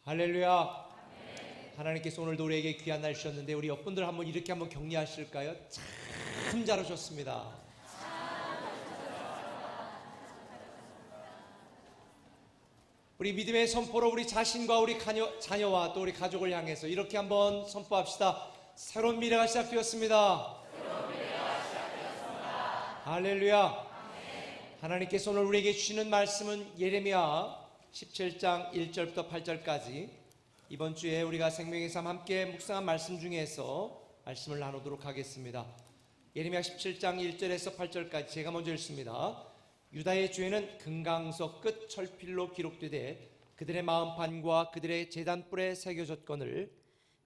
할렐루야. 하나님께서 오늘도 우리에게 귀한 날 주셨는데 우리 옆분들 한번 이렇게 한번 격려하실까요? 참 잘하셨습니다. 우리 믿음의 선포로 우리 자신과 우리 자녀와 또 우리 가족을 향해서 이렇게 한번 선포합시다. 새로운 미래가 시작되었습니다. 할렐루야. 하나님께서 오늘 우리에게 주시는 말씀은 예레미야 17장 1절부터 8절까지 이번 주에 우리가 생명의 삶 함께 묵상한 말씀 중에서 말씀을 나누도록 하겠습니다. 예레미야 17장 1절에서 8절까지 제가 먼저 읽습니다. 유다의 죄는 금강석 끝 철필로 기록되되 그들의 마음판과 그들의 제단뿔에 새겨졌거늘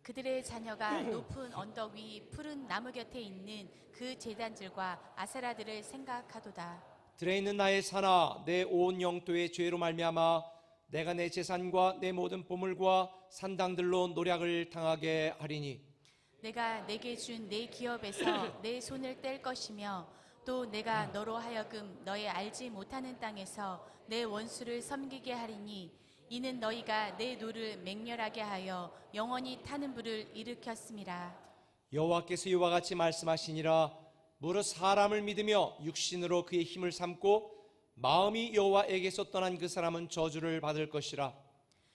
그들의 자녀가 높은 언덕 위 푸른 나무 곁에 있는 그 제단들과 아세라들을 생각하도다. 들에 있는 나의 산아, 내 온 영토의 죄로 말미암아 내가 내 재산과 내 모든 보물과 산당들로 노략을 당하게 하리니 내가 내게 준 내 기업에서 내 손을 뗄 것이며 또 내가 너로 하여금 너의 알지 못하는 땅에서 내 원수를 섬기게 하리니 이는 너희가 내 노를 맹렬하게 하여 영원히 타는 불을 일으켰음이라. 여호와께서 이와 같이 말씀하시니라. 무릇 사람을 믿으며 육신으로 그의 힘을 삼고 마음이 여호와에게서 떠난 그 사람은 저주를 받을 것이라.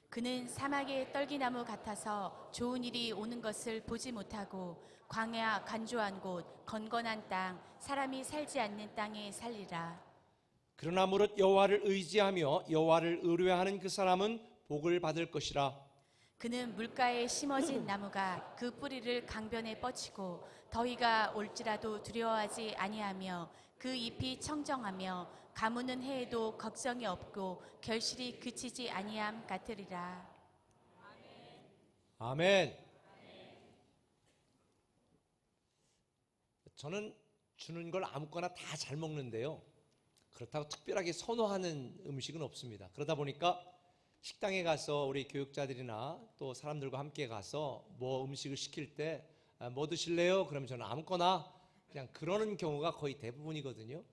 그는 사막의 떨기나무 같아서 좋은 일이 오는 것을 보지 못하고 광야 간조한 곳 건건한 땅 사람이 살지 않는 땅에 살리라. 그러나 무릇 여호와를 의지하며 여호와를 의뢰하는 그 사람은 복을 받을 것이라. 그는 물가에 심어진 나무가 그 뿌리를 강변에 뻗치고 더위가 올지라도 두려워하지 아니하며 그 잎이 청정하며 가무는 해에도 걱정이 없고 결실이 그치지 아니함 같으리라. 아멘. 저는 주는 걸 아무거나 다 잘 먹는데요, 그렇다고 특별하게 선호하는 음식은 없습니다. 그러다 보니까 식당에 가서 우리 교육자들이나 또 사람들과 함께 가서 뭐 음식을 시킬 때 뭐 드실래요? 그러면 저는 아무거나 그냥 그러는 경우가 거의 대부분이거든요.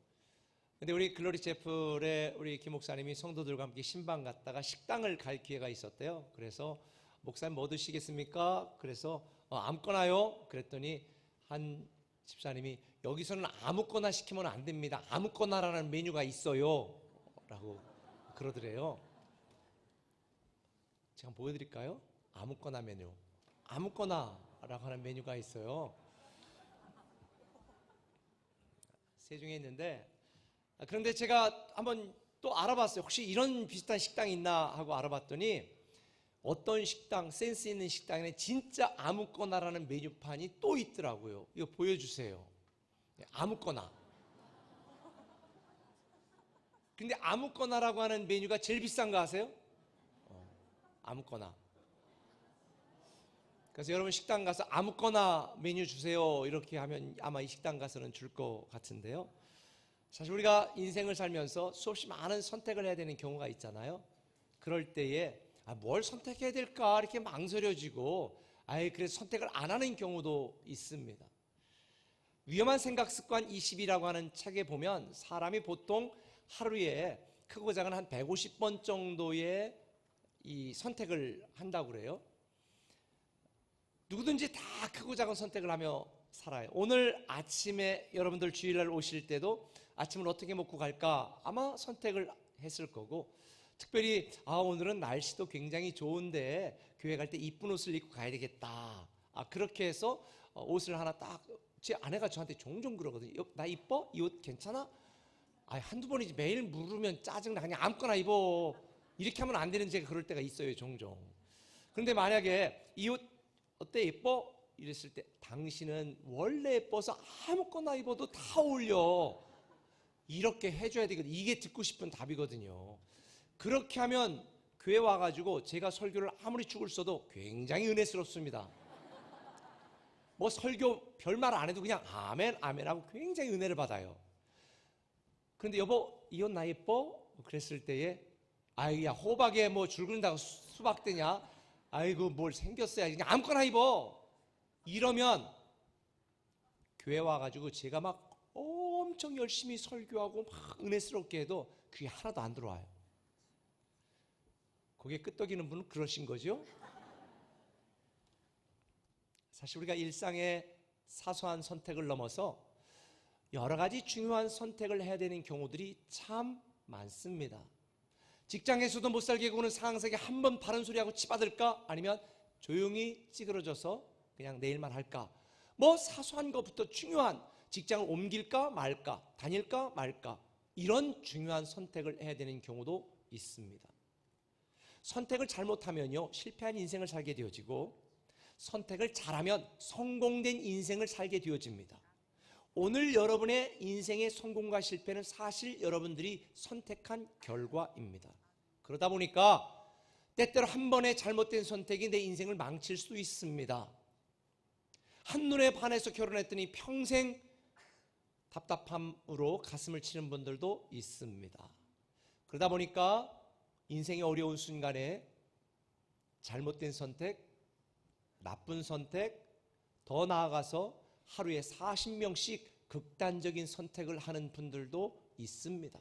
근데 우리 글로리 채플에 우리 김 목사님이 성도들과 함께 신방 갔다가 식당을 갈 기회가 있었대요. 그래서 목사님 뭐 드시겠습니까? 그래서 아무거나요. 그랬더니 한 집사님이 여기서는 아무거나 시키면 안 됩니다. 아무거나라는 메뉴가 있어요. 라고 그러더래요. 제가 한번 보여드릴까요? 아무거나 메뉴. 아무거나라고 하는 메뉴가 있어요. 세종에 있는데, 그런데 제가 한번 또 알아봤어요. 혹시 이런 비슷한 식당이 있나 하고 알아봤더니 어떤 식당, 센스 있는 식당에는 진짜 아무거나라는 메뉴판이 또 있더라고요. 이거 보여주세요. 아무거나. 근데 아무거나라고 하는 메뉴가 제일 비싼 거 아세요? 아무거나. 그래서 여러분 식당 가서 아무거나 메뉴 주세요 이렇게 하면 아마 이 식당 가서는 줄 것 같은데요. 사실 우리가 인생을 살면서 수없이 많은 선택을 해야 되는 경우가 있잖아요. 그럴 때에 뭘 선택해야 될까 이렇게 망설여지고 그래서 선택을 안 하는 경우도 있습니다. 위험한 생각 습관 20이라고 하는 책에 보면 사람이 보통 하루에 크고 작은 한 150번 정도의 이 선택을 한다고 그래요. 누구든지 다 크고 작은 선택을 하며 살아요. 오늘 아침에 여러분들 주일날 오실 때도 아침을 어떻게 먹고 갈까 아마 선택을 했을 거고, 특별히 오늘은 날씨도 굉장히 좋은데 교회 갈 때 이쁜 옷을 입고 가야 되겠다. 그렇게 해서 옷을 하나 딱, 제 아내가 저한테 종종 그러거든요. 나 이뻐? 이 옷 괜찮아? 한두 번이지 매일 물으면 짜증나. 그냥 아무거나 입어. 이렇게 하면 안 되는 제가 그럴 때가 있어요, 종종. 그런데 만약에 이 옷 어때, 예뻐? 이랬을 때 당신은 원래 예뻐서 아무거나 입어도 다 어울려. 이렇게 해줘야 되거든요. 이게 듣고 싶은 답이거든요. 그렇게 하면 교회 와가지고 제가 설교를 아무리 죽을 써도 굉장히 은혜스럽습니다. 뭐 설교 별말 안 해도 그냥 아멘 아멘 하고 굉장히 은혜를 받아요. 그런데 여보 이 옷 나 예뻐? 그랬을 때에 야 호박에 뭐 줄 그른다고 수박 되냐? 아이고 뭘 생겼어야 그냥 아무거나 입어. 이러면 교회 와가지고 제가 막 엄청 열심히 설교하고 막 은혜스럽게 해도 그게 하나도 안 들어와요. 고개 끄덕이는 분은 그러신 거죠? 사실 우리가 일상의 사소한 선택을 넘어서 여러 가지 중요한 선택을 해야 되는 경우들이 참 많습니다. 직장에서도 못 살게 구는 상사에게 한 번 바른 소리하고 치받을까? 아니면 조용히 찌그러져서 그냥 내일만 할까? 뭐 사소한 것부터 중요한 직장을 옮길까 말까, 다닐까 말까, 이런 중요한 선택을 해야 되는 경우도 있습니다. 선택을 잘못하면요, 실패한 인생을 살게 되어지고, 선택을 잘하면 성공된 인생을 살게 되어집니다. 오늘 여러분의 인생의 성공과 실패는 사실 여러분들이 선택한 결과입니다. 그러다 보니까 때때로 한 번의 잘못된 선택이 내 인생을 망칠 수도 있습니다. 한눈에 반해서 결혼했더니 평생 답답함으로 가슴을 치는 분들도 있습니다. 그러다 보니까 인생의 어려운 순간에 잘못된 선택, 나쁜 선택, 더 나아가서 하루에 40명씩 극단적인 선택을 하는 분들도 있습니다.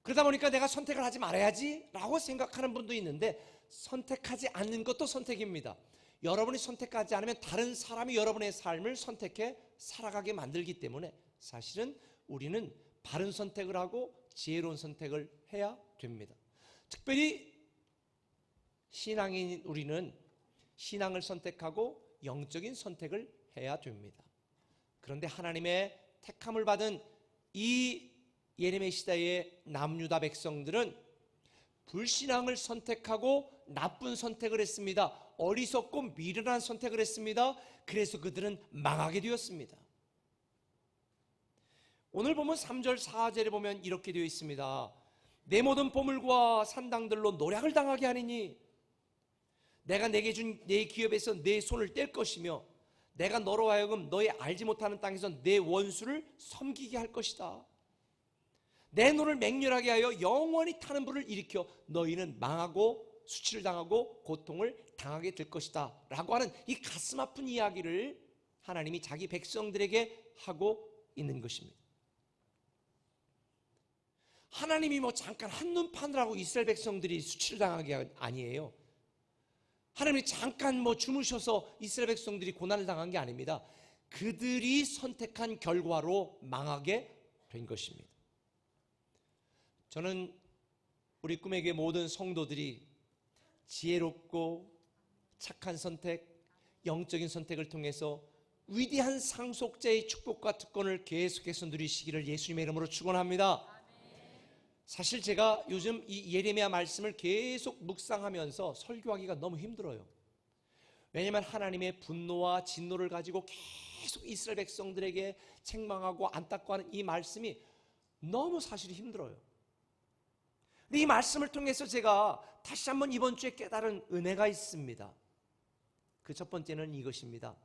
그러다 보니까 내가 선택을 하지 말아야지 라고 생각하는 분도 있는데, 선택하지 않는 것도 선택입니다. 여러분이 선택하지 않으면 다른 사람이 여러분의 삶을 선택해 살아가게 만들기 때문에 사실은 우리는 바른 선택을 하고 지혜로운 선택을 해야 됩니다. 특별히 신앙인 우리는 신앙을 선택하고 영적인 선택을 해야 됩니다. 그런데 하나님의 택함을 받은 이 예레미야 시대의 남유다 백성들은 불신앙을 선택하고 나쁜 선택을 했습니다. 어리석고 미련한 선택을 했습니다. 그래서 그들은 망하게 되었습니다. 오늘 보면 3절 4절에 보면 이렇게 되어 있습니다. 내 모든 보물과 산당들로 노략을 당하게 하리니 내가 내게 준 내 기업에서 내 손을 뗄 것이며 내가 너로 하여금 너의 알지 못하는 땅에서 내 원수를 섬기게 할 것이다. 내 눈을 맹렬하게 하여 영원히 타는 불을 일으켜 너희는 망하고 수치를 당하고 고통을 당하게 될 것이다 라고 하는 이 가슴 아픈 이야기를 하나님이 자기 백성들에게 하고 있는 것입니다. 하나님이 뭐 잠깐 한눈 파느라고 이스라엘 백성들이 수치를 당하게 아니에요. 하나님이 잠깐 뭐 주무셔서 이스라엘 백성들이 고난을 당한 게 아닙니다. 그들이 선택한 결과로 망하게 된 것입니다. 저는 우리 꿈의 교회 모든 성도들이 지혜롭고 착한 선택, 영적인 선택을 통해서 위대한 상속자의 축복과 특권을 계속해서 누리시기를 예수님의 이름으로 축원합니다. 사실 제가 요즘 이 예레미야 말씀을 계속 묵상하면서 설교하기가 너무 힘들어요. 왜냐하면 하나님의 분노와 진노를 가지고 계속 이스라엘 백성들에게 책망하고 안타까워하는 이 말씀이 너무 사실이 힘들어요. 근데 이 말씀을 통해서 제가 다시 한번 이번 주에 깨달은 은혜가 있습니다. 그 첫 번째는 이것입니다.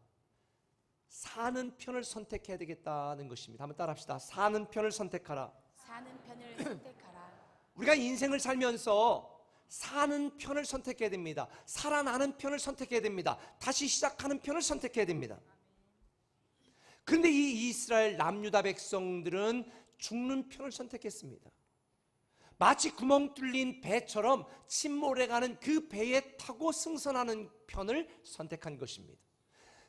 사는 편을 선택해야 되겠다는 것입니다. 한번 따라합시다. 사는 편을 선택하라. 사는 편을 선택하라. 우리가 인생을 살면서 사는 편을 선택해야 됩니다. 살아나는 편을 선택해야 됩니다. 다시 시작하는 편을 선택해야 됩니다. 그런데 이 이스라엘 남유다 백성들은 죽는 편을 선택했습니다. 마치 구멍 뚫린 배처럼 침몰해가는 그 배에 타고 승선하는 편을 선택한 것입니다.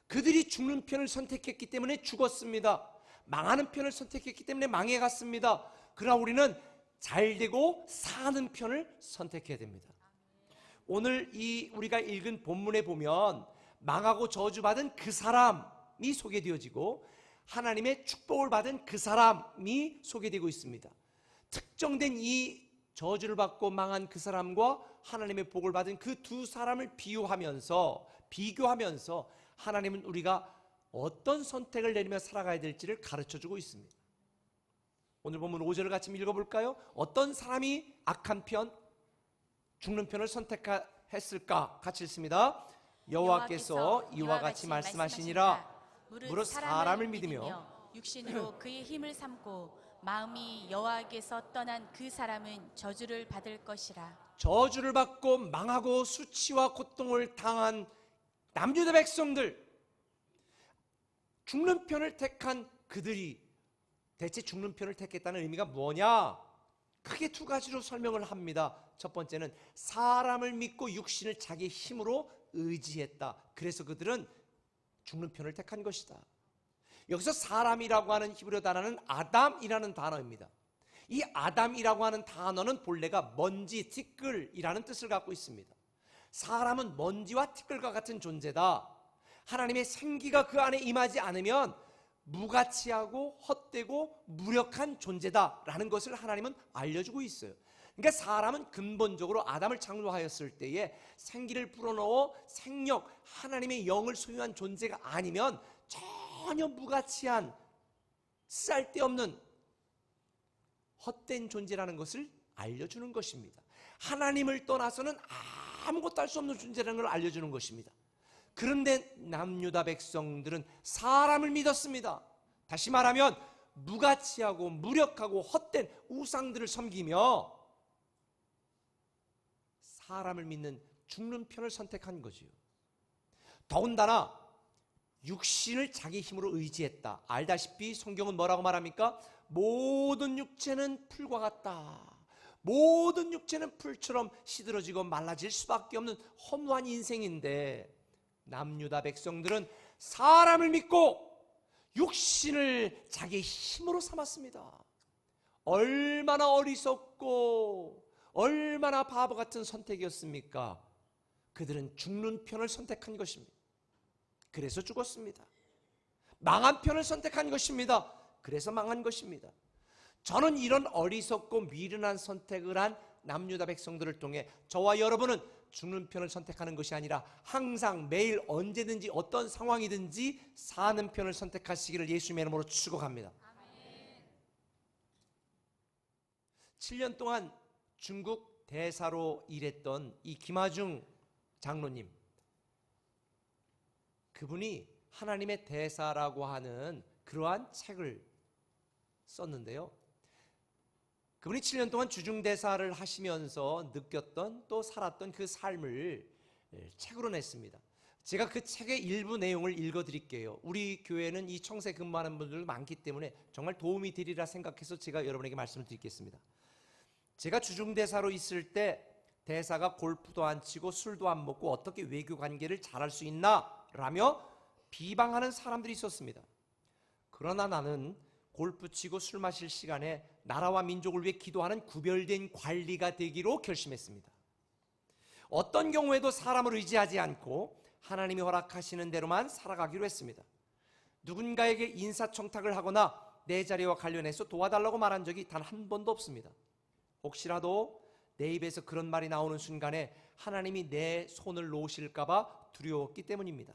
그들이 죽는 편을 선택했기 때문에 죽었습니다. 망하는 편을 선택했기 때문에 망해갔습니다. 그러나 우리는 잘되고 사는 편을 선택해야 됩니다. 오늘 우리가 읽은 본문에 보면 망하고 저주받은 그 사람이 소개되어지고 하나님의 축복을 받은 그 사람이 소개되고 있습니다. 특정된 이 저주를 받고 망한 그 사람과 하나님의 복을 받은 그 두 사람을 비교하면서 하나님은 우리가 어떤 선택을 내리며 살아가야 될지를 가르쳐주고 있습니다. 오늘 보면 5절을 같이 읽어볼까요? 어떤 사람이 악한 편, 죽는 편을 선택했을까? 같이 읽습니다. 여호와께서 이와 같이 말씀하시니라. 무릇 사람을 믿으며 육신으로 그의 힘을 삼고 마음이 여호와께서 떠난 그 사람은 저주를 받을 것이라. 저주를 받고 망하고 수치와 고통을 당한 남유다 백성들, 죽는 편을 택한 그들이 대체 죽는 편을 택했다는 의미가 뭐냐? 크게 두 가지로 설명을 합니다. 첫 번째는 사람을 믿고 육신을 자기 힘으로 의지했다. 그래서 그들은 죽는 편을 택한 것이다. 여기서 사람이라고 하는 히브리어 단어는 아담이라는 단어입니다. 이 아담이라고 하는 단어는 본래가 먼지, 티끌이라는 뜻을 갖고 있습니다. 사람은 먼지와 티끌과 같은 존재다. 하나님의 생기가 그 안에 임하지 않으면 무가치하고 헛되고 무력한 존재다라는 것을 하나님은 알려주고 있어요. 그러니까 사람은 근본적으로 아담을 창조하였을 때에 생기를 불어넣어 생력, 하나님의 영을 소유한 존재가 아니면 전혀 무가치한 쓸데없는 헛된 존재라는 것을 알려주는 것입니다. 하나님을 떠나서는 아무것도 할 수 없는 존재라는 걸 알려주는 것입니다. 그런데 남유다 백성들은 사람을 믿었습니다. 다시 말하면 무가치하고 무력하고 헛된 우상들을 섬기며 사람을 믿는 죽는 편을 선택한 거지요. 더군다나 육신을 자기 힘으로 의지했다. 알다시피 성경은 뭐라고 말합니까? 모든 육체는 풀과 같다. 모든 육체는 풀처럼 시들어지고 말라질 수밖에 없는 허무한 인생인데 남유다 백성들은 사람을 믿고 육신을 자기 힘으로 삼았습니다. 얼마나 어리석고 얼마나 바보 같은 선택이었습니까? 그들은 죽는 편을 선택한 것입니다. 그래서 죽었습니다. 망한 편을 선택한 것입니다. 그래서 망한 것입니다. 저는 이런 어리석고 미련한 선택을 한 남유다 백성들을 통해 저와 여러분은 죽는 편을 선택하는 것이 아니라 항상 매일 언제든지 어떤 상황이든지 사는 편을 선택하시기를 예수님의 이름으로 축복합니다. 7년 동안 중국 대사로 일했던 이 김하중 장로님, 그분이 하나님의 대사라고 하는 그러한 책을 썼는데요, 그분이 7년 동안 주중대사를 하시면서 느꼈던 또 살았던 그 삶을 책으로 냈습니다. 제가 그 책의 일부 내용을 읽어드릴게요. 우리 교회는 이 청세 근무하는 분들 많기 때문에 정말 도움이 되리라 생각해서 제가 여러분에게 말씀을 드리겠습니다. 제가 주중대사로 있을 때 대사가 골프도 안 치고 술도 안 먹고 어떻게 외교 관계를 잘할 수 있나 라며 비방하는 사람들이 있었습니다. 그러나 나는 골프 치고 술 마실 시간에 나라와 민족을 위해 기도하는 구별된 관리가 되기로 결심했습니다. 어떤 경우에도 사람을 의지하지 않고 하나님이 허락하시는 대로만 살아가기로 했습니다. 누군가에게 인사청탁을 하거나 내 자리와 관련해서 도와달라고 말한 적이 단 한 번도 없습니다. 혹시라도 내 입에서 그런 말이 나오는 순간에 하나님이 내 손을 놓으실까 봐 두려웠기 때문입니다.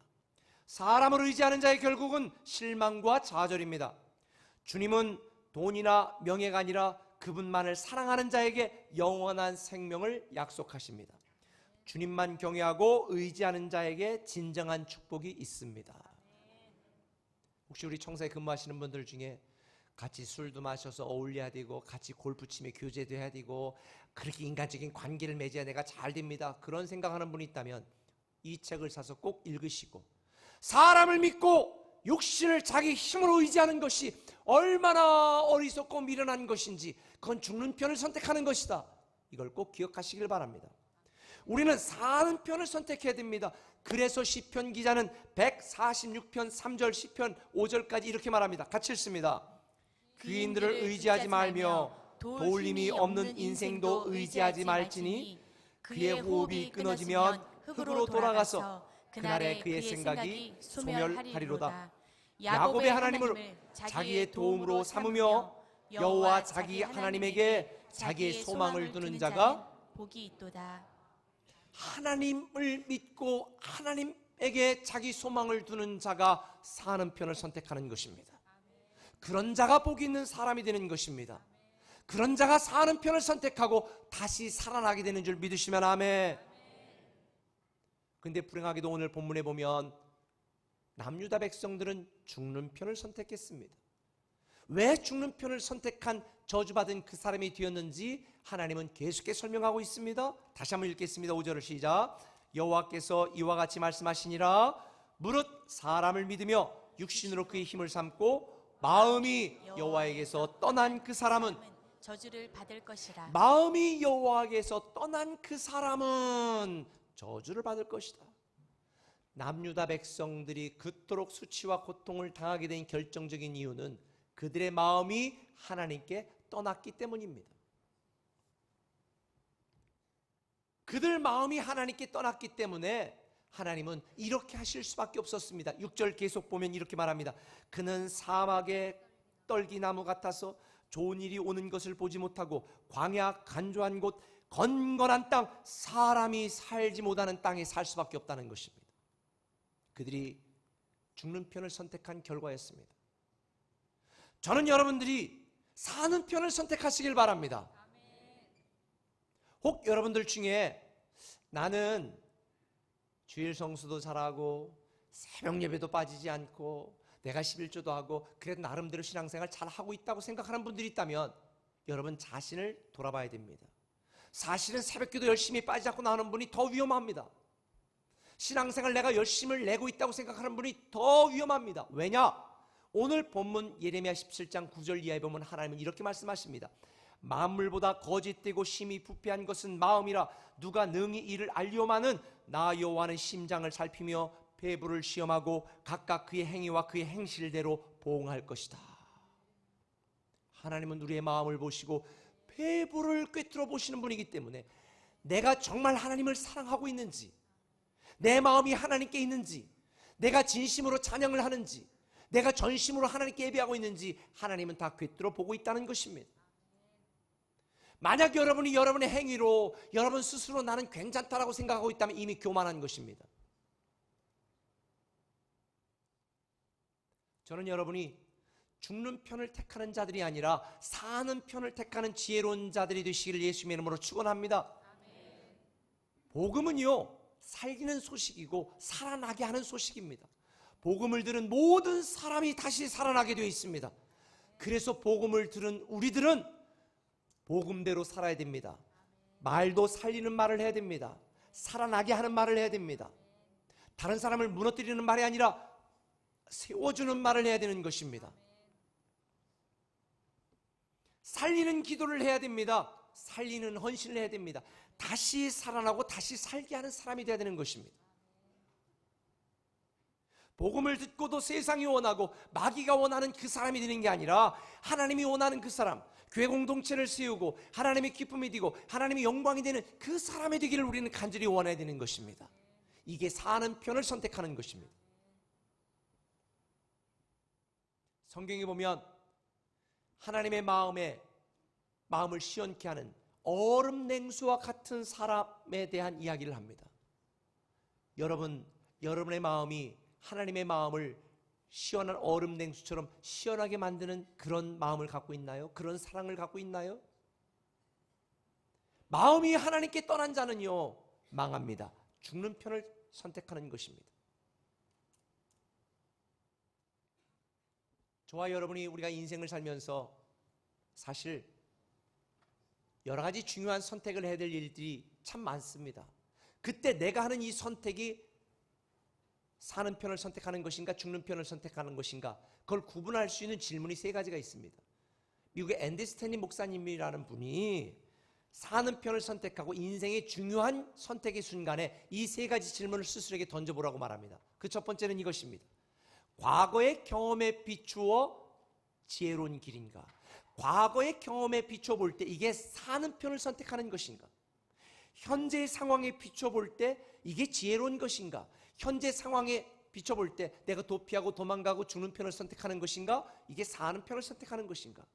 사람을 의지하는 자의 결국은 실망과 좌절입니다. 주님은 돈이나 명예가 아니라 그분만을 사랑하는 자에게 영원한 생명을 약속하십니다. 주님만 경외하고 의지하는 자에게 진정한 축복이 있습니다. 혹시 우리 청사에 근무하시는 분들 중에 같이 술도 마셔서 어울려야 되고 같이 골프 치며 교제도 해야 되고 그렇게 인간적인 관계를 맺어야 내가 잘 됩니다, 그런 생각하는 분이 있다면 이 책을 사서 꼭 읽으시고, 사람을 믿고 육신을 자기 힘으로 의지하는 것이 얼마나 어리석고 미련한 것인지, 그건 죽는 편을 선택하는 것이다, 이걸 꼭 기억하시길 바랍니다. 우리는 사는 편을 선택해야 됩니다. 그래서 시편 기자는 146편 3절, 시편 5절까지 이렇게 말합니다. 같이 읽습니다. 귀인들을 의지하지 말며 도울 힘이 없는 인생도 의지하지 말지니 그의 호흡이 끊어지면 흙으로 돌아가서 그날에 그의 생각이 소멸하리로다. 야곱의 하나님을 자기의 도움으로 삼으며 여호와 자기 하나님에게 자기의 소망을 두는 자가 복이 있도다. 하나님을 믿고 하나님에게 자기 소망을 두는 자가 사는 편을 선택하는 것입니다. 그런 자가 복이 있는 사람이 되는 것입니다. 그런 자가 사는 편을 선택하고 다시 살아나게 되는 줄 믿으시면 아멘. 근데 불행하게도 오늘 본문에 보면 남유다 백성들은 죽는 편을 선택했습니다. 왜 죽는 편을 선택한 저주받은 그 사람이 되었는지 하나님은 계속해서 설명하고 있습니다. 다시 한번 읽겠습니다. 5절을 시작. 여호와께서 이와 같이 말씀하시니라. 무릇 사람을 믿으며 육신으로 그의 힘을 삼고 마음이 여호와에게서 떠난 그 사람은 저주를 받을 것이라. 마음이 여호와에게서 떠난 그 사람은 저주를 받을 것이다. 남유다 백성들이 그토록 수치와 고통을 당하게 된 결정적인 이유는 그들의 마음이 하나님께 떠났기 때문입니다. 그들 마음이 하나님께 떠났기 때문에 하나님은 이렇게 하실 수밖에 없었습니다. 6절 계속 보면 이렇게 말합니다. 그는 사막의 떨기나무 같아서 좋은 일이 오는 것을 보지 못하고 광야 간조한 곳 건건한 땅 사람이 살지 못하는 땅에 살 수밖에 없다는 것입니다. 그들이 죽는 편을 선택한 결과였습니다. 저는 여러분들이 사는 편을 선택하시길 바랍니다. 혹 여러분들 중에 나는 주일 성수도 잘하고 새벽 예배도 빠지지 않고 내가 11조도 하고 그래도 나름대로 신앙생활 잘하고 있다고 생각하는 분들이 있다면 여러분 자신을 돌아봐야 됩니다. 사실은 새벽기도 열심히 빠지지 않고 나오는 분이 더 위험합니다. 신앙생활 내가 열심을 내고 있다고 생각하는 분이 더 위험합니다. 왜냐? 오늘 본문 예레미야 17장 9절 이하에 보면 하나님은 이렇게 말씀하십니다. 만물보다 거짓되고 심히 부패한 것은 마음이라 누가 능히 이를 알리오마는 나 여호와는 심장을 살피며 배부를 시험하고 각각 그의 행위와 그의 행실대로 보응할 것이다. 하나님은 우리의 마음을 보시고 배부를 꿰뚫어 보시는 분이기 때문에 내가 정말 하나님을 사랑하고 있는지, 내 마음이 하나님께 있는지, 내가 진심으로 찬양을 하는지, 내가 전심으로 하나님께 예배하고 있는지 하나님은 다 꿰뚫어 보고 있다는 것입니다. 만약 여러분이 여러분의 행위로 여러분 스스로 나는 괜찮다라고 생각하고 있다면 이미 교만한 것입니다. 저는 여러분이 죽는 편을 택하는 자들이 아니라 사는 편을 택하는 지혜로운 자들이 되시기를 예수님의 이름으로 축원합니다. 복음은요, 살리는 소식이고 살아나게 하는 소식입니다. 복음을 들은 모든 사람이 다시 살아나게 되어 있습니다. 그래서 복음을 들은 우리들은 복음대로 살아야 됩니다. 말도 살리는 말을 해야 됩니다. 살아나게 하는 말을 해야 됩니다. 다른 사람을 무너뜨리는 말이 아니라 세워주는 말을 해야 되는 것입니다. 살리는 기도를 해야 됩니다. 살리는 헌신을 해야 됩니다. 다시 살아나고 다시 살게 하는 사람이 되어야 되는 것입니다. 복음을 듣고도 세상이 원하고 마귀가 원하는 그 사람이 되는 게 아니라 하나님이 원하는 그 사람, 교회 공동체를 세우고 하나님의 기쁨이 되고 하나님의 영광이 되는 그 사람이 되기를 우리는 간절히 원해야 되는 것입니다. 이게 사는 편을 선택하는 것입니다. 성경에 보면 하나님의 마음을 시원케 하는 얼음 냉수와 같은 사람에 대한 이야기를 합니다. 여러분의 마음이 하나님의 마음을 시원한 얼음 냉수처럼 시원하게 만드는 그런 마음을 갖고 있나요? 그런 사랑을 갖고 있나요? 마음이 하나님께 떠난 자는요, 망합니다. 죽는 편을 선택하는 것입니다. 저와 여러분이 우리가 인생을 살면서 사실 여러 가지 중요한 선택을 해야 될 일들이 참 많습니다. 그때 내가 하는 이 선택이 사는 편을 선택하는 것인가 죽는 편을 선택하는 것인가, 그걸 구분할 수 있는 질문이 세 가지가 있습니다. 미국의 앤디 스탠리 목사님이라는 분이 사는 편을 선택하고 인생의 중요한 선택의 순간에 이 세 가지 질문을 스스로에게 던져보라고 말합니다. 그 첫 번째는 이것입니다. 과거의 경험에 비추어 지혜로운 길인가? 과거의 경험에 비춰 볼 때 이게 사는 편을 선택하는 것인가? 현재 상황에 비춰 볼 때 이게 지혜로운 것인가? 현재 상황에 비춰 볼 때 내가 도피하고 도망가고 죽는 편을 선택하는 것인가? 이게 사는 편을 선택하는 것인가?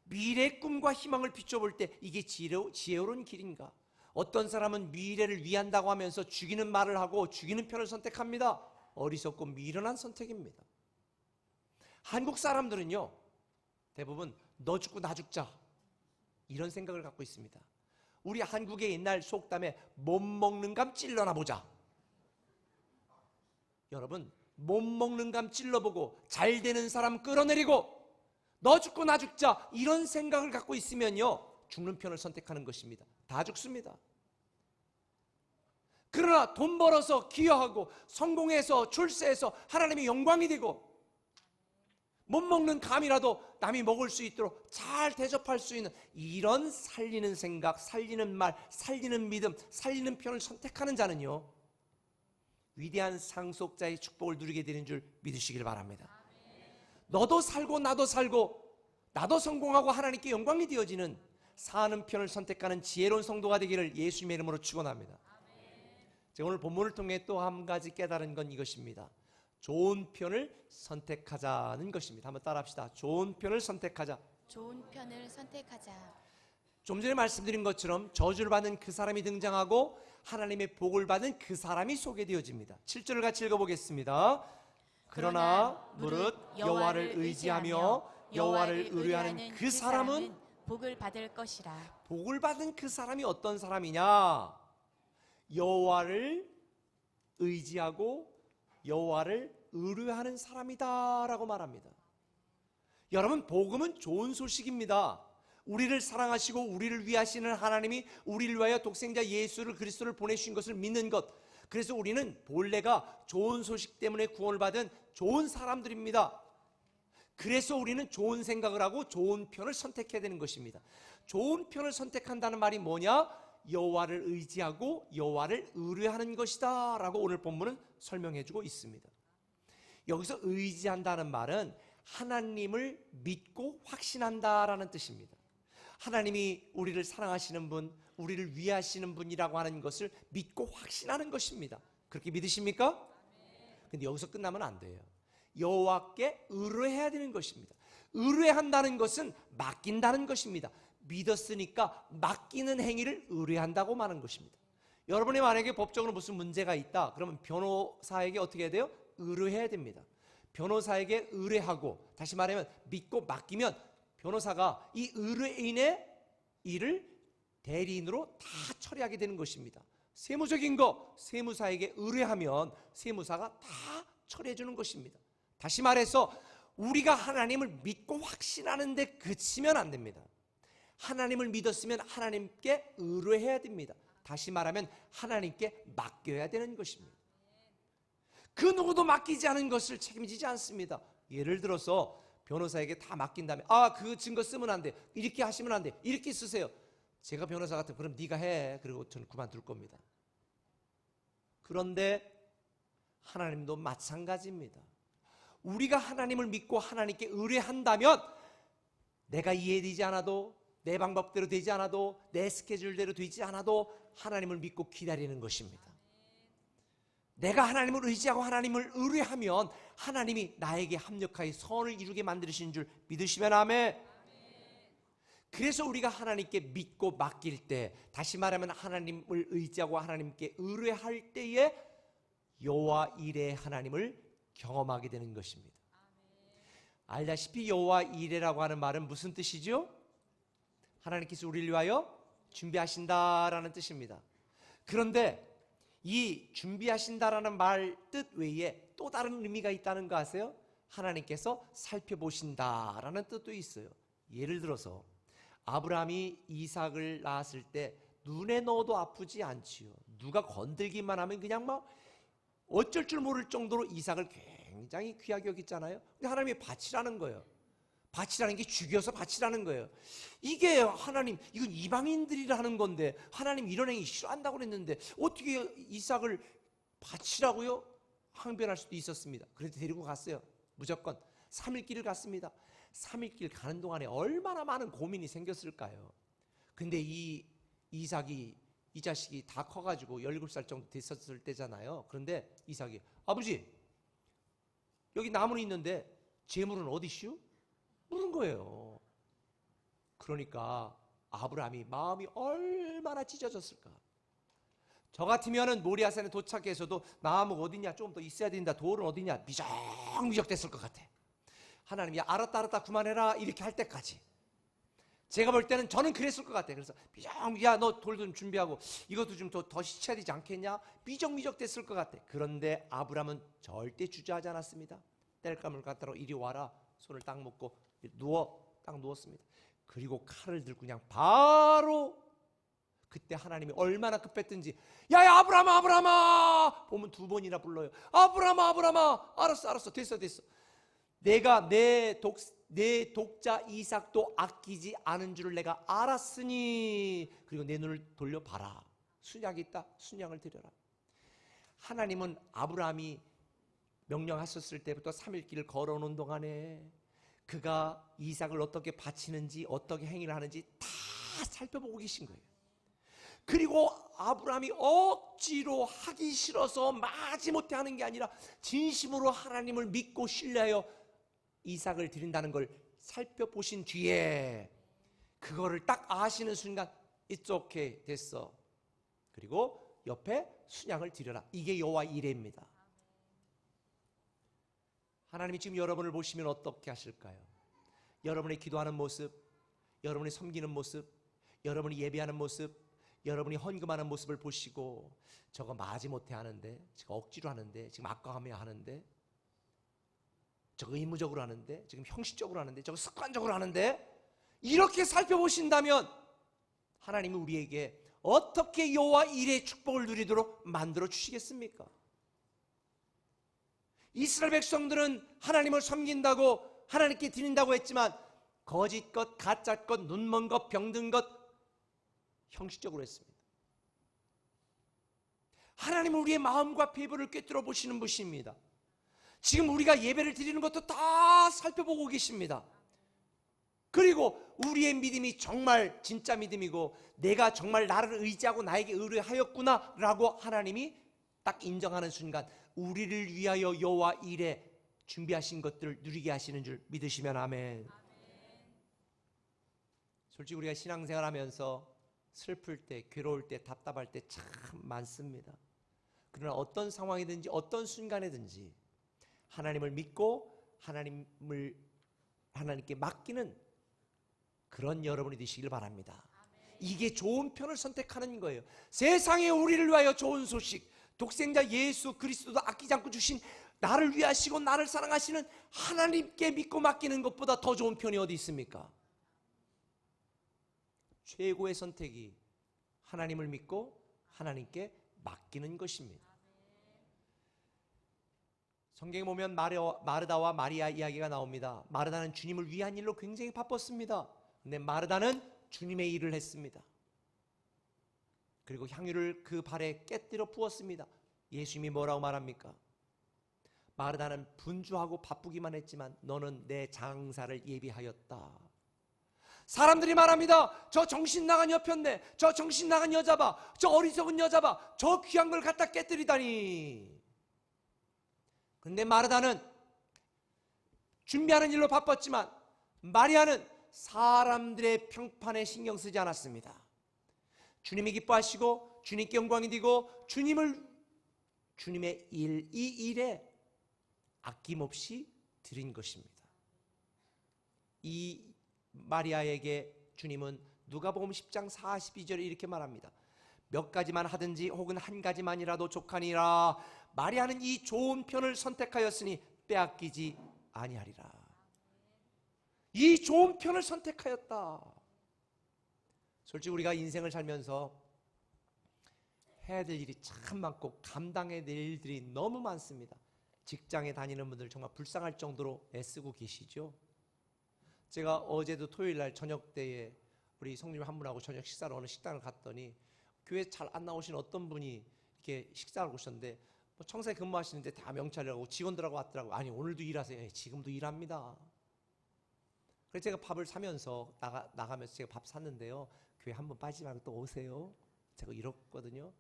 미래의 꿈과 희망을 비춰 볼 때 이게 지혜로운 길인가? 어떤 사람은 미래를 위한다고 하면서 죽이는 말을 하고 죽이는 편을 선택합니다. 어리석고 미련한 선택입니다. 한국 사람들은요, 대부분 너 죽고 나 죽자 이런 생각을 갖고 있습니다. 우리 한국의 옛날 속담에 못 먹는 감 찔러나 보자. 여러분, 못 먹는 감 찔러보고 잘 되는 사람 끌어내리고 너 죽고 나 죽자 이런 생각을 갖고 있으면요, 죽는 편을 선택하는 것입니다. 다 죽습니다. 그러나 돈 벌어서 기여하고 성공해서 출세해서 하나님의 영광이 되고 못 먹는 감이라도 남이 먹을 수 있도록 잘 대접할 수 있는 이런 살리는 생각, 살리는 말, 살리는 믿음, 살리는 편을 선택하는 자는요, 위대한 상속자의 축복을 누리게 되는 줄 믿으시길 바랍니다. 너도 살고 나도 살고 나도 성공하고 하나님께 영광이 되어지는 사는 편을 선택하는 지혜로운 성도가 되기를 예수님의 이름으로 축원합니다. 제가 오늘 본문을 통해 또 한 가지 깨달은 건 이것입니다. 좋은 편을 선택하자는 것입니다. 한번 따라합시다. 좋은 편을 선택하자. 좋은 편을 선택하자. 좀 전에 말씀드린 것처럼 저주를 받는 그 사람이 등장하고 하나님의 복을 받은 그 사람이 소개되어집니다. 7절을 같이 읽어보겠습니다. 그러나 무릇 여호와를 의지하며 여호와를 의뢰하는 그 사람은 복을 받을 것이라. 복을 받은 그 사람이 어떤 사람이냐? 여호와를 의지하고 여호와를 의뢰하는 사람이다라고 말합니다. 여러분, 복음은 좋은 소식입니다. 우리를 사랑하시고 우리를 위하시는 하나님이 우리를 위하여 독생자 예수를 그리스도를 보내주신 것을 믿는 것, 그래서 우리는 본래가 좋은 소식 때문에 구원을 받은 좋은 사람들입니다. 그래서 우리는 좋은 생각을 하고 좋은 편을 선택해야 되는 것입니다. 좋은 편을 선택한다는 말이 뭐냐? 여호와를 의지하고 여호와를 의뢰하는 것이다 라고 오늘 본문은 설명해 주고 있습니다. 여기서 의지한다는 말은 하나님을 믿고 확신한다라는 뜻입니다. 하나님이 우리를 사랑하시는 분, 우리를 위하시는 분이라고 하는 것을 믿고 확신하는 것입니다. 그렇게 믿으십니까? 근데 여기서 끝나면 안 돼요. 여호와께 의뢰해야 되는 것입니다. 의뢰한다는 것은 맡긴다는 것입니다. 믿었으니까 맡기는 행위를 의뢰한다고 말하는 것입니다. 여러분이 만약에 법적으로 무슨 문제가 있다 그러면 변호사에게 어떻게 해야 돼요? 의뢰해야 됩니다. 변호사에게 의뢰하고, 다시 말하면 믿고 맡기면 변호사가 이 의뢰인의 일을 대리인으로 다 처리하게 되는 것입니다. 세무적인 거 세무사에게 의뢰하면 세무사가 다 처리해 주는 것입니다. 다시 말해서 우리가 하나님을 믿고 확신하는 데 그치면 안 됩니다. 하나님을 믿었으면 하나님께 의뢰해야 됩니다. 다시 말하면 하나님께 맡겨야 되는 것입니다. 그 누구도 맡기지 않은 것을 책임지지 않습니다. 예를 들어서 변호사에게 다 맡긴 다음에 그 증거 쓰면 안 돼, 이렇게 하시면 안 돼, 이렇게 쓰세요. 제가 변호사 같으면 그럼 네가 해, 그리고 저는 그만둘 겁니다. 그런데 하나님도 마찬가지입니다. 우리가 하나님을 믿고 하나님께 의뢰한다면 내가 이해되지 않아도, 내 방법대로 되지 않아도, 내 스케줄대로 되지 않아도 하나님을 믿고 기다리는 것입니다. 내가 하나님을 의지하고 하나님을 의뢰하면 하나님이 나에게 합력하여 선을 이루게 만드시는 줄 믿으시면 아멘. 그래서 우리가 하나님께 믿고 맡길 때, 다시 말하면 하나님을 의지하고 하나님께 의뢰할 때에 여호와 이레 하나님을 경험하게 되는 것입니다. 알다시피 여호와 이레라고 하는 말은 무슨 뜻이죠? 하나님께서 우리를 위하여 준비하신다라는 뜻입니다. 그런데 이 준비하신다라는 말 뜻 외에 또 다른 의미가 있다는 거 아세요? 하나님께서 살펴보신다라는 뜻도 있어요. 예를 들어서 아브라함이 이삭을 낳았을 때 눈에 넣어도 아프지 않지요. 누가 건들기만 하면 그냥 막 어쩔 줄 모를 정도로 이삭을 굉장히 귀하게 여겼잖아요. 근데 하나님이 바치라는 거예요. 바치라는 게 죽여서 바치라는 거예요. 이게 하나님, 이건 이방인들이라는 건데 하나님 이런 행위 싫어한다고 그랬는데 어떻게 이삭을 바치라고요? 항변할 수도 있었습니다. 그래도 데리고 갔어요. 무조건 3일 길을 갔습니다. 3일 길 가는 동안에 얼마나 많은 고민이 생겼을까요? 근데 이 자식이 다 커가지고 17살 정도 됐었을 때잖아요. 그런데 이삭이, 아버지 여기 나무는 있는데 재물은 어디시오? 물은 거예요. 그러니까 아브라함이 마음이 얼마나 찢어졌을까. 저 같으면은 모리아산에 도착해서도 나무가 어디냐, 좀 더 있어야 된다, 돌은 어디냐, 미적미적 됐을 것 같아. 하나님이 알았다 그만해라 이렇게 할 때까지. 제가 볼 때는 저는 그랬을 것 같아. 그래서 야 너 돌도 좀 준비하고 이것도 좀 더 시쳐야 되지 않겠냐, 미적미적 됐을 것 같아. 그런데 아브라함은 절대 주저하지 않았습니다. 땔감을 갖다로 이리 와라, 손을 딱 먹고 딱 누웠습니다. 그리고 칼을 들고 그냥 바로, 그때 하나님이 얼마나 급했든지, 야야 아브라함아 보면 2번이나 불러요. 아브라함아 알았어 됐어. 내가 내 독자 이삭도 아끼지 않은 줄을 내가 알았으니 그리고 내 눈을 돌려봐라. 순양이 있다. 순양을 드려라. 하나님은 아브라함이 명령하셨을 때부터 3일길을 걸어오는 동안에 그가 이삭을 어떻게 바치는지 어떻게 행위를 하는지 다 살펴보고 계신 거예요. 그리고 아브라함이 억지로 하기 싫어서 마지못해 하는 게 아니라 진심으로 하나님을 믿고 신뢰하여 이삭을 드린다는 걸 살펴보신 뒤에 그거를 딱 아시는 순간 It's okay 됐어. 그리고 옆에 순양을 드려라. 이게 여호와 이레입니다. 하나님이 지금 여러분을 보시면 어떻게 하실까요? 여러분의 기도하는 모습, 여러분이 섬기는 모습, 여러분이 예배하는 모습, 여러분이 헌금하는 모습을 보시고 저거 마지못해 하는데, 저거 억지로 하는데, 지금 아까워하며 하는데, 저거 의무적으로 하는데, 지금 형식적으로 하는데, 저거 습관적으로 하는데, 이렇게 살펴보신다면 하나님이 우리에게 어떻게 여호와 이레의 축복을 누리도록 만들어 주시겠습니까? 이스라엘 백성들은 하나님을 섬긴다고 하나님께 드린다고 했지만 거짓 것, 가짜 것, 눈먼 것, 병든 것 형식적으로 했습니다. 하나님은 우리의 마음과 피부를 꿰뚫어 보시는 분이십니다. 지금 우리가 예배를 드리는 것도 다 살펴보고 계십니다. 그리고 우리의 믿음이 정말 진짜 믿음이고 내가 정말 나를 의지하고 나에게 의뢰하였구나 라고 하나님이 딱 인정하는 순간 우리를 위하여 여호와 이레 준비하신 것들을 누리게 하시는 줄 믿으시면 아멘. 솔직히 우리가 신앙생활하면서 슬플 때, 괴로울 때, 답답할 때 참 많습니다. 그러나 어떤 상황이든지 어떤 순간이든지 하나님을 믿고 하나님께 맡기는 그런 여러분이 되시길 바랍니다. 이게 좋은 편을 선택하는 거예요. 세상에 우리를 위하여 좋은 소식, 독생자 예수 그리스도도 아끼지 않고 주신 나를 위하시고 나를 사랑하시는 하나님께 믿고 맡기는 것보다 더 좋은 편이 어디 있습니까? 최고의 선택이 하나님을 믿고 하나님께 맡기는 것입니다. 성경에 보면 마르다와 마리아 이야기가 나옵니다. 마르다는 주님을 위한 일로 굉장히 바빴습니다. 근데 마르다는 주님의 일을 했습니다. 그리고 향유를 그 발에 깨뜨려 부었습니다. 예수님이 뭐라고 말합니까? 마르다는 분주하고 바쁘기만 했지만 너는 내 장사를 예비하였다. 사람들이 말합니다. 저 정신 나간 여편네, 저 정신 나간 여자 봐, 저 어리석은 여자 봐, 저 귀한 걸 갖다 깨뜨리다니. 근데 마르다는 준비하는 일로 바빴지만 마리아는 사람들의 평판에 신경 쓰지 않았습니다. 주님이 기뻐하시고 주님께 영광이 되고 주님의 일, 이 일에 아낌없이 드린 것입니다. 이 마리아에게 주님은 누가복음 10장 42절에 이렇게 말합니다. 몇 가지만 하든지 혹은 한 가지만이라도 족하니라. 마리아는 이 좋은 편을 선택하였으니 빼앗기지 아니하리라. 이 좋은 편을 선택하였다. 솔직히 우리가 인생을 살면서 해야 될 일이 참 많고 감당해야 될 일들이 너무 많습니다. 직장에 다니는 분들 정말 불쌍할 정도로 애쓰고 계시죠. 제가 어제도 토요일 날 저녁 때에 우리 성님 한 분하고 저녁 식사를 어느 식당을 갔더니 교회 잘 안 나오신 어떤 분이 이렇게 식사를 오셨는데 청사에 근무하시는데 다 명찰이라고 직원들하고 왔더라고요. 아니 오늘도 일하세요. 지금도 일합니다. 그래서 제가 밥을 사면서 나가면서 제가 밥 샀는데요. 교회 한번 빠지지 말고 또 오세요. 제가 이렇거든요.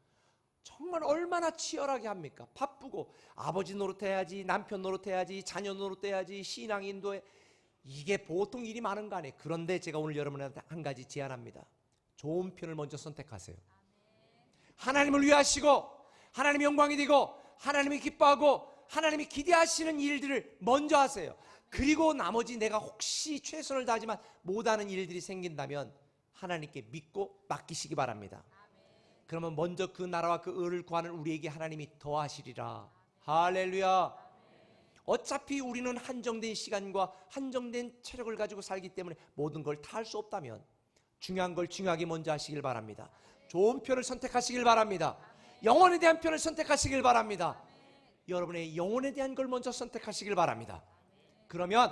정말 얼마나 치열하게 합니까? 바쁘고 아버지 노릇해야지, 남편 노릇해야지, 자녀 노릇해야지, 신앙 인도해. 이게 보통 일이 많은 거 아니에요. 그런데 제가 오늘 여러분한테 한 가지 제안합니다. 좋은 편을 먼저 선택하세요. 하나님을 위하시고 하나님이 영광이 되고 하나님이 기뻐하고 하나님이 기대하시는 일들을 먼저 하세요. 그리고 나머지 내가 혹시 최선을 다하지만 못하는 일들이 생긴다면 하나님께 믿고 맡기시기 바랍니다. 그러면 먼저 그 나라와 그 의를 구하는 우리에게 하나님이 더하시리라. 할렐루야. 어차피 우리는 한정된 시간과 한정된 체력을 가지고 살기 때문에 모든 걸 다 할 수 없다면 중요한 걸 중요하게 먼저 하시길 바랍니다. 좋은 편을 선택하시길 바랍니다. 영혼에 대한 편을 선택하시길 바랍니다. 여러분의 영혼에 대한 걸 먼저 선택하시길 바랍니다. 그러면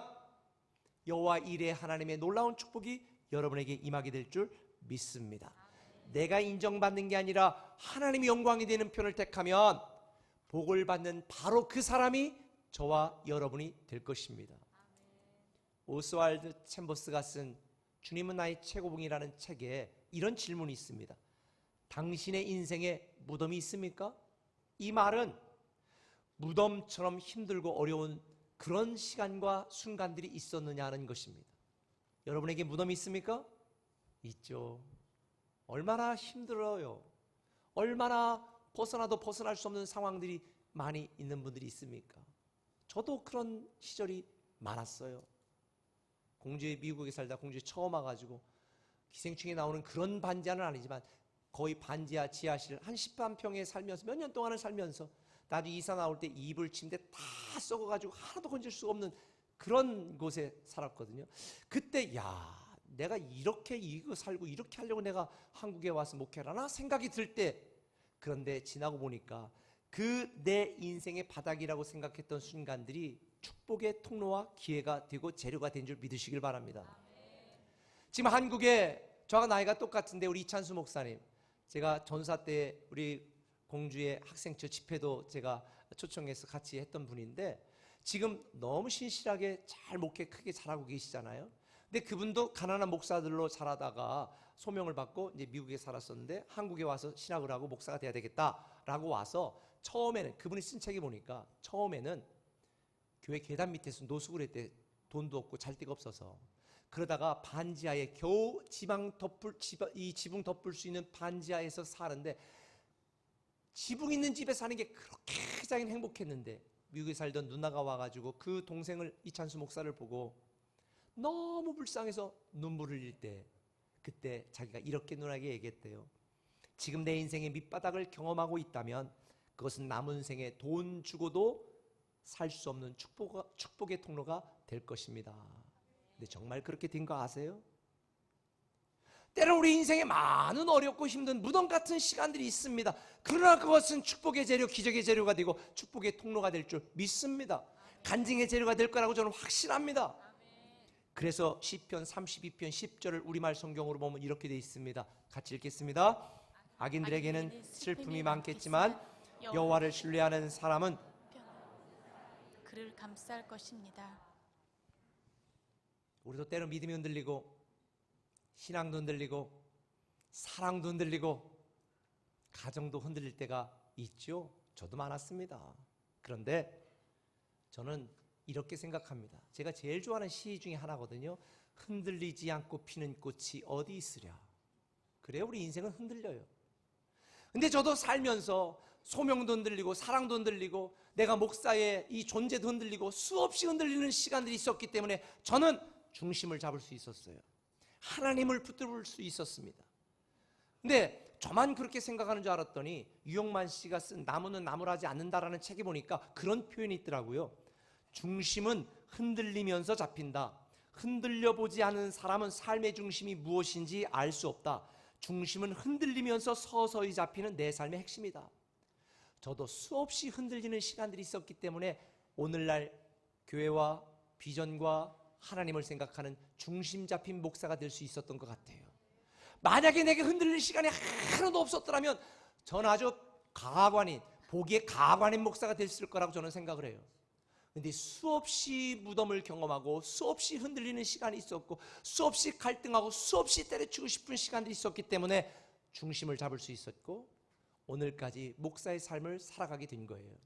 여호와 이레 하나님의 놀라운 축복이 여러분에게 임하게 될 줄 믿습니다. 내가 인정받는 게 아니라 하나님이 영광이 되는 편을 택하면 복을 받는 바로 그 사람이 저와 여러분이 될 것입니다. 오스왈드 챔버스가 쓴 주님은 나의 최고봉이라는 책에 이런 질문이 있습니다. 당신의 인생에 무덤이 있습니까? 이 말은 무덤처럼 힘들고 어려운 그런 시간과 순간들이 있었느냐는 것입니다. 여러분에게 무덤이 있습니까? 있죠. 얼마나 힘들어요. 얼마나 벗어나도 벗어날 수 없는 상황들이 많이 있는 분들이 있습니까? 저도 그런 시절이 많았어요. 공주에 미국에 살다 공주에 처음 와가지고 기생충에 나오는 그런 반지하는 아니지만 거의 반지하 지하실 한 10만 평에 살면서 몇 년 동안을 살면서 나중에 이사 나올 때 이불 침대 다 썩어가지고 하나도 건질 수가 없는 그런 곳에 살았거든요. 그때 내가 이렇게 이거 살고 이렇게 하려고 내가 한국에 와서 목회하나 생각이 들 때, 그런데 지나고 보니까 그 내 인생의 바닥이라고 생각했던 순간들이 축복의 통로와 기회가 되고 재료가 된 줄 믿으시길 바랍니다. 지금 한국에 저와 나이가 똑같은데 우리 이찬수 목사님, 제가 전사 때 우리 공주의 학생처 집회도 제가 초청해서 같이 했던 분인데 지금 너무 신실하게 잘 목회 크게 잘하고 계시잖아요. 근데 그분도 가난한 목사들로 자라다가 소명을 받고 이제 미국에 살았었는데 한국에 와서 신학을 하고 목사가 돼야 되겠다라고 와서 처음에는 그분이 쓴 책에 보니까 처음에는 교회 계단 밑에서 노숙을 했대. 돈도 없고 잘 데가 없어서. 그러다가 반지하에 겨우 이 지붕 덮을 수 있는 반지하에서 사는데 지붕 있는 집에 사는 게 그렇게 자기는 행복했는데 미국에 살던 누나가 와가지고 그 동생을 이찬수 목사를 보고 너무 불쌍해서 눈물을 흘릴 때 그때 자기가 이렇게 누나에게 얘기했대요. 지금 내 인생의 밑바닥을 경험하고 있다면 그것은 남은 생에 돈 주고도 살 수 없는 축복의 통로가 될 것입니다. 근데 정말 그렇게 된 거 아세요? 때론 우리 인생에 많은 어렵고 힘든 무덤 같은 시간들이 있습니다. 그러나 그것은 축복의 재료, 기적의 재료가 되고 축복의 통로가 될 줄 믿습니다. 간증의 재료가 될 거라고 저는 확신합니다. 그래서 시편 32편 10절을 우리말 성경으로 보면 이렇게 되어 있습니다. 같이 읽겠습니다. 악인들에게는 슬픔이 많겠지만 여호와를 신뢰하는 사람은 그를 감쌀 것입니다. 우리도 때로 믿음이 흔들리고 신앙도 흔들리고 사랑도 흔들리고 가정도 흔들릴 때가 있죠. 저도 많았습니다. 그런데 저는 이렇게 생각합니다. 제가 제일 좋아하는 시 중에 하나거든요. 흔들리지 않고 피는 꽃이 어디 있으랴. 그래요, 우리 인생은 흔들려요. 근데 저도 살면서 소명도 흔들리고 사랑도 흔들리고 내가 목사의 이 존재도 흔들리고 수없이 흔들리는 시간들이 있었기 때문에 저는 중심을 잡을 수 있었어요. 하나님을 붙들을 수 있었습니다. 근데 저만 그렇게 생각하는 줄 알았더니 유영만 씨가 쓴 나무는 나무라지 않는다라는 책에 보니까 그런 표현이 있더라고요. 중심은 흔들리면서 잡힌다. 흔들려 보지 않은 사람은 삶의 중심이 무엇인지 알 수 없다. 중심은 흔들리면서 서서히 잡히는 내 삶의 핵심이다. 저도 수없이 흔들리는 시간들이 있었기 때문에 오늘날 교회와 비전과 하나님을 생각하는 중심 잡힌 목사가 될 수 있었던 것 같아요. 만약에 내게 흔들릴 시간이 하나도 없었더라면 저는 아주 가관인, 보기에 가관인 목사가 됐을 거라고 저는 생각을 해요. 근데 수없이 무덤을 경험하고 수없이 흔들리는 시간이 있었고 수없이 갈등하고 수없이 때려치고 싶은 시간들이 있었기 때문에 중심을 잡을 수 있었고 오늘까지 목사의 삶을 살아가게 된 거예요.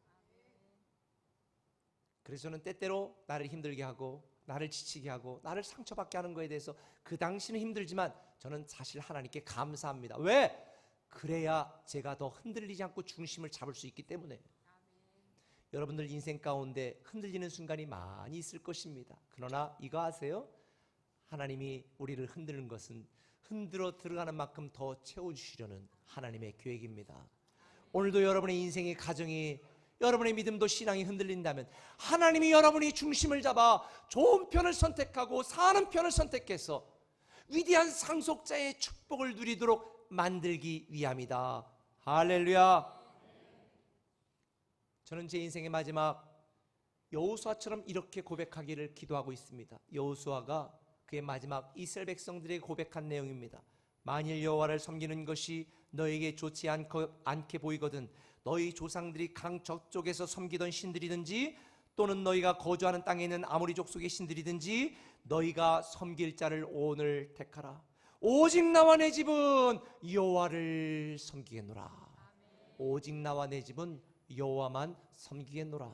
그래서 저는 때때로 나를 힘들게 하고 나를 지치게 하고 나를 상처받게 하는 거에 대해서 그 당시는 힘들지만 저는 사실 하나님께 감사합니다. 왜? 그래야 제가 더 흔들리지 않고 중심을 잡을 수 있기 때문에. 여러분들 인생 가운데 흔들리는 순간이 많이 있을 것입니다. 그러나 이거 아세요? 하나님이 우리를 흔드는 것은 흔들어 들어가는 만큼 더 채워주시려는 하나님의 계획입니다. 오늘도 여러분의 인생의 가정이 여러분의 믿음도 신앙이 흔들린다면 하나님이 여러분이 중심을 잡아 좋은 편을 선택하고 사는 편을 선택해서 위대한 상속자의 축복을 누리도록 만들기 위함이다. 할렐루야. 저는 제 인생의 마지막 여호수아처럼 이렇게 고백하기를 기도하고 있습니다. 여호수아가 그의 마지막 이스라엘 백성들에게 고백한 내용입니다. 만일 여호와를 섬기는 것이 너에게 좋지 않게 보이거든 너희 조상들이 강 저쪽에서 섬기던 신들이든지 또는 너희가 거주하는 땅에 있는 아모리 족속의 신들이든지 너희가 섬길 자를 오늘 택하라. 오직 나와 내 집은 여호와를 섬기겠노라. 오직 나와 내 집은 여호와만 섬기겠노라.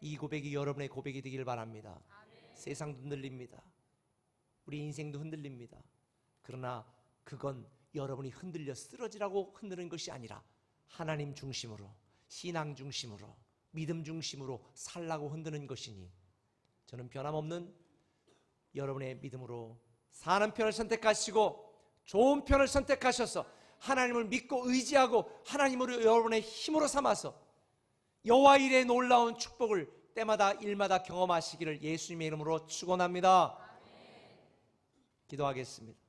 이 고백이 여러분의 고백이 되길 바랍니다. 세상도 흔들립니다. 우리 인생도 흔들립니다. 그러나 그건 여러분이 흔들려 쓰러지라고 흔드는 것이 아니라 하나님 중심으로, 신앙 중심으로, 믿음 중심으로 살라고 흔드는 것이니 저는 변함없는 여러분의 믿음으로 사는 편을 선택하시고 좋은 편을 선택하셔서 하나님을 믿고 의지하고 하나님으로 여러분의 힘으로 삼아서 여호와 일의 놀라운 축복을 때마다 일마다 경험하시기를 예수님의 이름으로 축원합니다. 기도하겠습니다.